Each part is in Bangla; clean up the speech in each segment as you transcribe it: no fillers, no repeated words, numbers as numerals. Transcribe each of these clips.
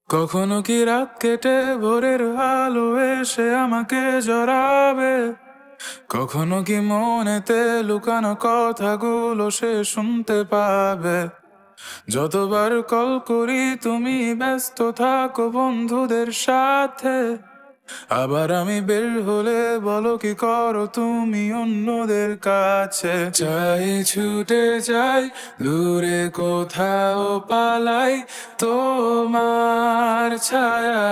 কখনো কি রাত কেটে ভোরের আলো এসে আমাকে জড়াবে? কখনো কি মনেতে লুকানো কথাগুলো সে শুনতে পাবে? যতবার কল করি তুমি ব্যস্ত থাকো বন্ধুদের সাথে, আবার আমি বের হলে বলো কি করো তুমি অন্যদের কাছে। চাই ছুটে যাই দূরে কোথাও পালাই, তোমার ছায়া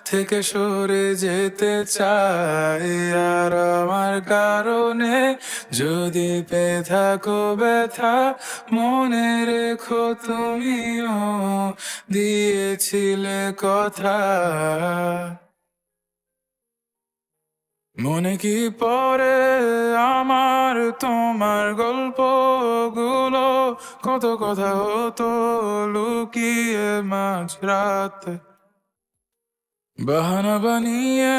থেকে সরে যেতে চাই। আর আমার কারণে যদি পেয়ে থাকো ব্যথা, মনে রেখো তুমিও দিয়েছিলে কথা। মনে কি পড়ে আমার তোমার গল্পগুলো, কত কথা হতো লুকিয়ে মাঝরাতে। বাহানা বানিয়ে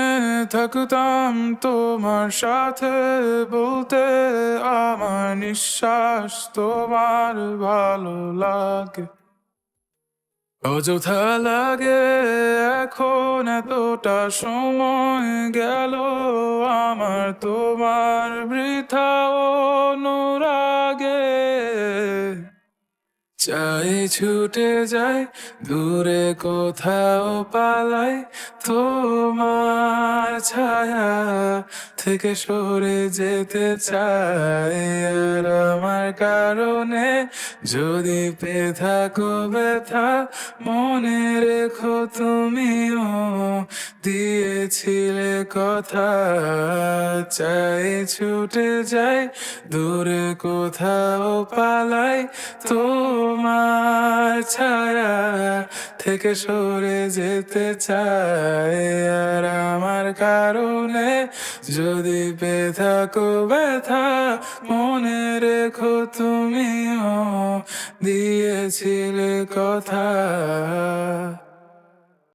থাকতাম তোমার সাথে, বলতে আমার নিঃশ্বাস তোমার ভালো লাগে। অযথা লাগে এখন এতটা সময় গেল আমার তোমার বৃথা অনুরাগে। চাই ছুটে যাই দূরে কোথাও পালাই, তোমার ছায়া থেকে সরে যেতে চাই। আর আমার কারণে যদি পেয়ে থাকো ব্যথা, মনে রেখো তুমিও দিয়েছিলে কথা। চাই ছুটে যাই দূরে কোথাও পালাই, তোমার ছায়া থেকে সরে যেতে চাই। আর আমার কারণে যদি পেয়ে থাকো ব্যথা, মনে রেখো তুমিও দিয়েছিলে কথা।